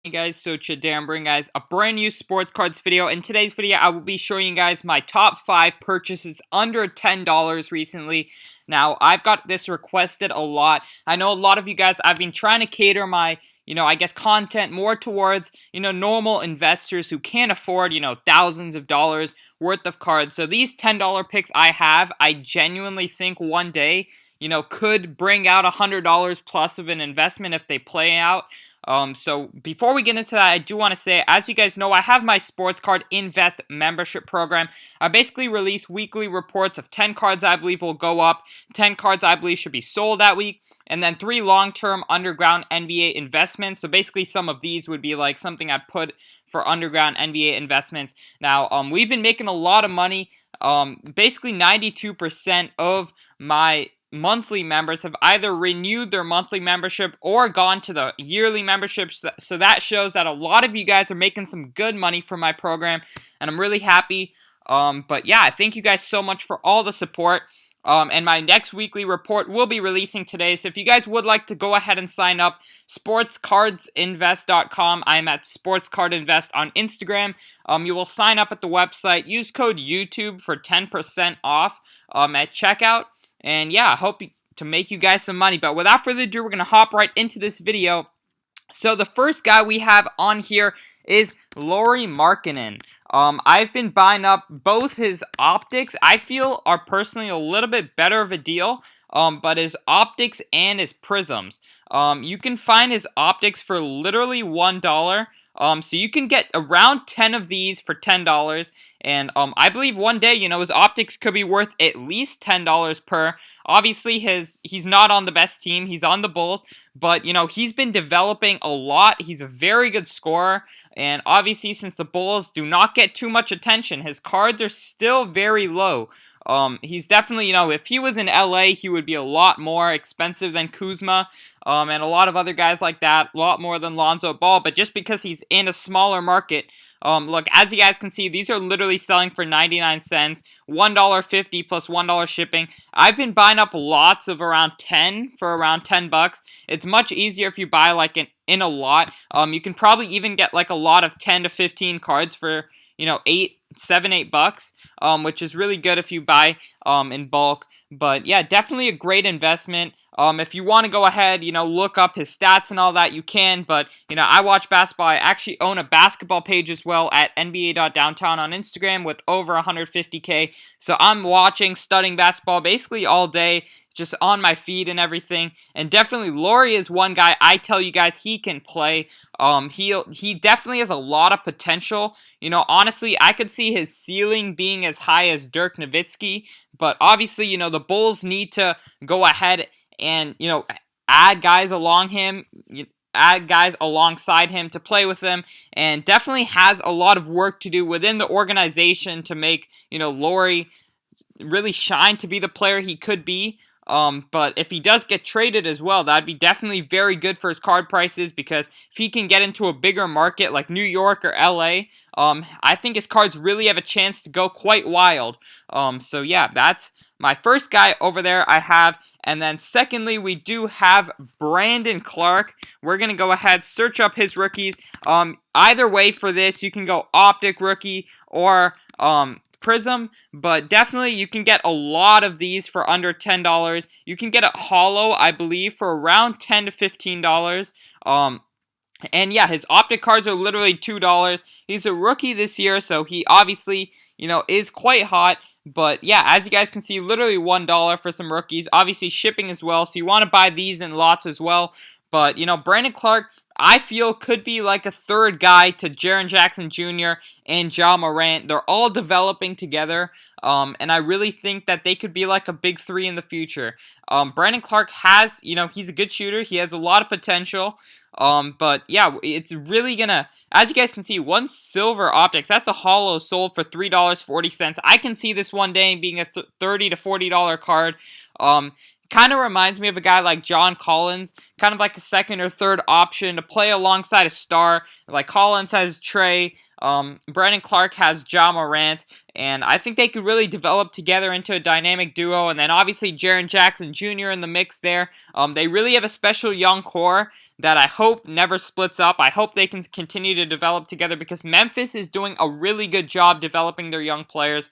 Hey guys, so today I'm bringing guys a brand new sports cards video. In today's video, I will be showing you guys my top 5 purchases under $10 recently. Now, I've got this requested a lot. I know a lot of you guys, I've been trying to cater my, I guess content more towards, normal investors who can't afford, thousands of dollars worth of cards. So these $10 picks I have, I genuinely think one day, could bring out $100 plus of an investment if they play out. So before we get into that, I do want to say, as you guys know, I have my Sports Card Invest membership program. I basically release weekly reports of 10 cards I believe will go up, 10 cards I believe should be sold that week, and then 3 long-term underground NBA investments. So basically some of these would be like something I'd put for underground NBA investments. Now, we've been making a lot of money. Basically 92% of my monthly members have either renewed their monthly membership or gone to the yearly memberships. So that shows that a lot of you guys are making some good money from my program, and I'm really happy. But yeah, thank you guys so much for all the support. And my next weekly report will be releasing today. So if you guys would like to go ahead and sign up, sportscardsinvest.com. I'm at sportscardinvest on Instagram. You will sign up at the website. Use code YouTube for 10% off at checkout. And yeah, I hope to make you guys some money. But without further ado, we're going to hop right into this video. So the first guy we have on here is Lauri Markkanen. I've been buying up both his optics. I feel are personally a little bit better of a deal. But his optics and his prisms. You can find his optics for literally $1. So you can get around 10 of these for $10. And I believe one day, his optics could be worth at least $10 per. Obviously, he's not on the best team. He's on the Bulls. But, he's been developing a lot. He's a very good scorer. And obviously, since the Bulls do not get too much attention, his cards are still very low. He's definitely, if he was in LA, he would be a lot more expensive than Kuzma, and a lot of other guys like that, a lot more than Lonzo Ball, but just because he's in a smaller market, look, as you guys can see, these are literally selling for 99 cents, $1.50 plus $1 shipping. I've been buying up lots of around 10 for around 10 bucks. It's much easier if you buy like in a lot. You can probably even get like a lot of 10 to 15 cards for, 8 bucks, which is really good if you buy in bulk. But yeah, definitely a great investment. If you want to go ahead, look up his stats and all that, you can. But, I watch basketball. I actually own a basketball page as well at nba.downtown on Instagram with over 150K. So I'm watching, studying basketball basically all day, just on my feed and everything. And definitely Lauri is one guy I tell you guys he can play. He definitely has a lot of potential. Honestly, I could see his ceiling being as high as Dirk Nowitzki. But obviously, the Bulls need to go ahead and, add guys alongside him to play with him, and definitely has a lot of work to do within the organization to make, Lauri really shine to be the player he could be. But if he does get traded as well, that'd be definitely very good for his card prices, because if he can get into a bigger market like New York or LA, I think his cards really have a chance to go quite wild. So yeah, that's my first guy over there I have. And then secondly, we do have Brandon Clarke. We're going to go ahead, search up his rookies. Either way for this, you can go Optic rookie or Prism, but definitely you can get a lot of these for under $10. You can get a hollow, I believe, for around $10 to $15. And yeah, his Optic cards are literally $2. He's a rookie this year, so he obviously, is quite hot. But yeah, as you guys can see, literally $1 for some rookies. Obviously shipping as well, so you want to buy these in lots as well. But, Brandon Clarke, I feel, could be like a third guy to Jaren Jackson Jr. and Ja Morant. They're all developing together, and I really think that they could be like a big three in the future. Brandon Clarke has, he's a good shooter. He has a lot of potential. But yeah, it's really gonna, as you guys can see, one silver optics, that's a hollow sold for $3.40. I can see this one day being a $30 to $40 card. kind of reminds me of a guy like John Collins, kind of like a second or third option to play alongside a star. Like Collins has Trey, Brandon Clark has Ja Morant, and I think they could really develop together into a dynamic duo. And then obviously Jaren Jackson Jr. in the mix there. They really have a special young core that I hope never splits up. I hope they can continue to develop together because Memphis is doing a really good job developing their young players.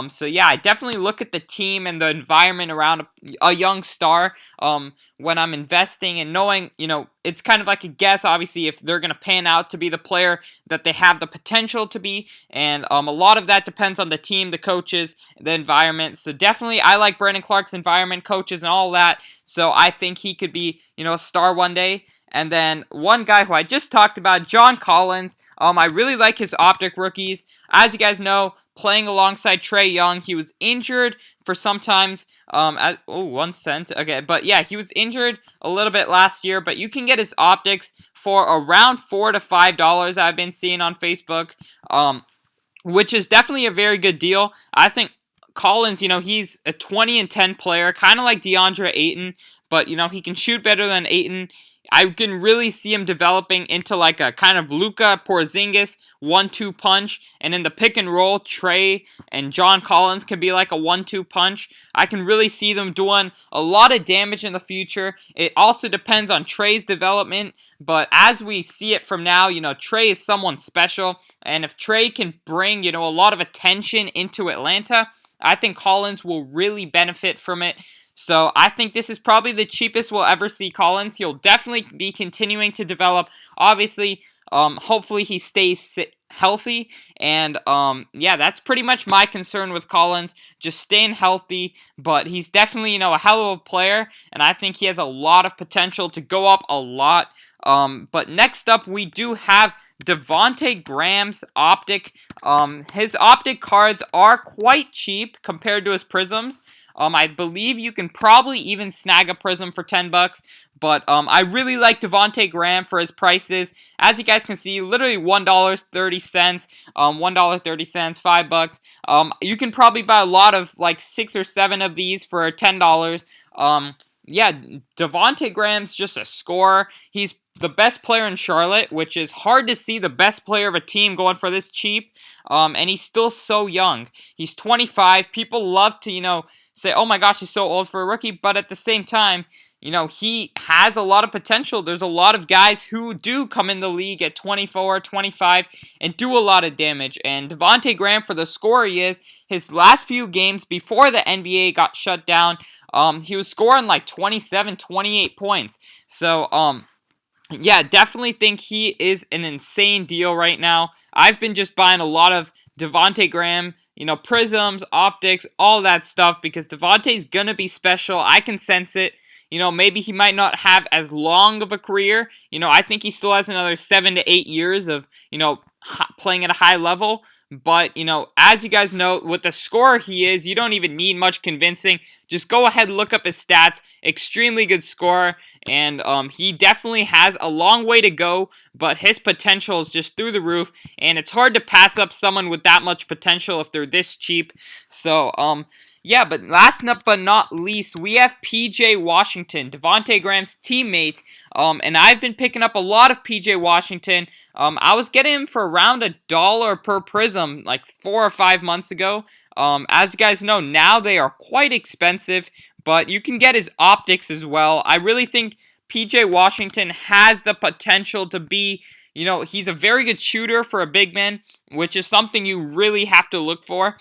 So yeah, I definitely look at the team and the environment around a young star when I'm investing and knowing, it's kind of like a guess, obviously, if they're going to pan out to be the player that they have the potential to be. And a lot of that depends on the team, the coaches, the environment. So definitely, I like Brandon Clark's environment, coaches, and all that. So I think he could be, a star one day. And then one guy who I just talked about, John Collins. I really like his optic rookies. As you guys know, playing alongside Trae Young, he was injured for sometimes. 1 cent. Okay, but yeah, he was injured a little bit last year. But you can get his optics for around $4 to $5. I've been seeing on Facebook, which is definitely a very good deal. I think Collins, he's a 20 and 10 player, kind of like DeAndre Ayton, but he can shoot better than Ayton. I can really see him developing into like a kind of Luka Porzingis 1-2 punch, and in the pick and roll, Trey and John Collins can be like a 1-2 punch. I can really see them doing a lot of damage in the future. It also depends on Trey's development, but as we see it from now, Trey is someone special, and if Trey can bring, a lot of attention into Atlanta, I think Collins will really benefit from it. So I think this is probably the cheapest we'll ever see Collins. He'll definitely be continuing to develop. Obviously, hopefully he stays healthy. And yeah, that's pretty much my concern with Collins. Just staying healthy. But he's definitely, a hell of a player. And I think he has a lot of potential to go up a lot. But next up, we do have Devonte Graham's optic. His optic cards are quite cheap compared to his prisms. I believe you can probably even snag a prism for $10, but I really like Devonte Graham for his prices. As you guys can see, literally $1.30, $1.30, $5. You can probably buy a lot of like 6 or 7 of these for $10. Yeah, Devonte Graham's just a scorer. He's the best player in Charlotte, which is hard to see the best player of a team going for this cheap. And he's still so young. He's 25. People love to, say, oh my gosh, he's so old for a rookie. But at the same time, he has a lot of potential. There's a lot of guys who do come in the league at 24, 25 and do a lot of damage. And Devonte Graham, for the scorer he is, his last few games before the NBA got shut down, he was scoring like 27, 28 points. So, yeah, definitely think he is an insane deal right now. I've been just buying a lot of Devonte Graham, prisms, optics, all that stuff because Devontae's going to be special. I can sense it. Maybe he might not have as long of a career. I think he still has another 7 to 8 years of, playing at a high level. But, as you guys know, with the scorer he is, you don't even need much convincing. Just go ahead and look up his stats. Extremely good scorer. And he definitely has a long way to go. But his potential is just through the roof. And it's hard to pass up someone with that much potential if they're this cheap. So, yeah, but last but not least, we have PJ Washington, Devonte Graham's teammate, and I've been picking up a lot of PJ Washington. I was getting him for around $1 per prism like 4 or 5 months ago. As you guys know, now they are quite expensive, but you can get his optics as well. I really think PJ Washington has the potential to be, he's a very good shooter for a big man, which is something you really have to look for.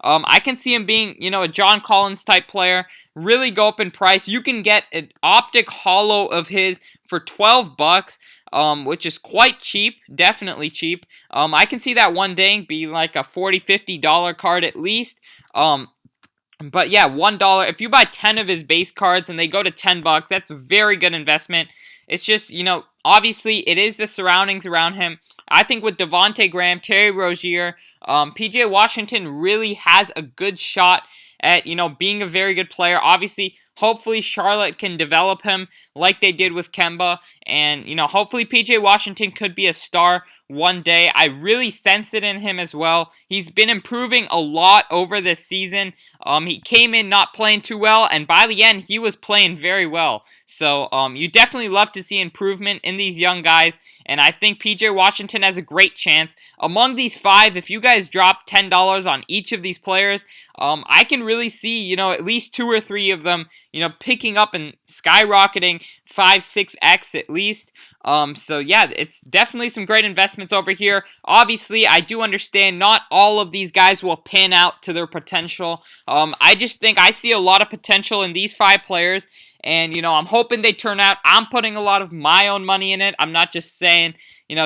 I can see him being, a John Collins type player, really go up in price. You can get an optic holo of his for $12, which is quite cheap, definitely cheap. I can see that one day be like a $40, $50 card at least. But yeah, $1. If you buy 10 of his base cards and they go to $10, that's a very good investment. It's just, obviously it is the surroundings around him. I think with Devonte Graham, Terry Rozier, PJ Washington really has a good shot at, being a very good player. Obviously, hopefully Charlotte can develop him like they did with Kemba. And, hopefully PJ Washington could be a star one day. I really sense it in him as well. He's been improving a lot over this season. He came in not playing too well, and by the end, he was playing very well. So you definitely love to see improvement in these young guys, and I think PJ Washington has a great chance. Among these 5, if you guys drop $10 on each of these players, I can really see, at least 2 or 3 of them, picking up and skyrocketing 5-6x at least. So yeah, it's definitely some great investments over here. Obviously, I do understand not all of these guys will pan out to their potential. I just think I see a lot of potential in these 5 players. And, I'm hoping they turn out. I'm putting a lot of my own money in it. I'm not just saying,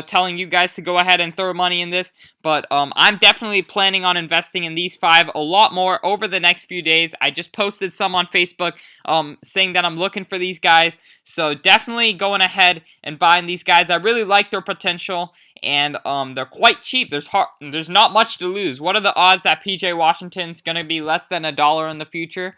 telling you guys to go ahead and throw money in this. But I'm definitely planning on investing in these 5 a lot more over the next few days. I just posted some on Facebook saying that I'm looking for these guys. So definitely going ahead and buying these guys. I really like their potential. And they're quite cheap. There's not much to lose. What are the odds that PJ Washington's going to be less than $1 in the future?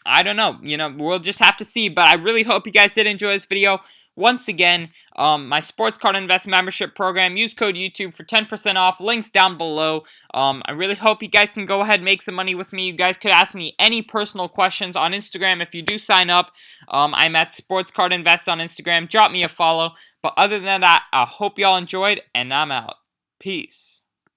I don't know. We'll just have to see. But I really hope you guys did enjoy this video. Once again, my Sports Card Invest membership program. Use code YouTube for 10% off. Links down below. I really hope you guys can go ahead and make some money with me. You guys could ask me any personal questions on Instagram if you do sign up. I'm at Sports Card Invest on Instagram. Drop me a follow. But other than that, I hope y'all enjoyed, and I'm out. Peace.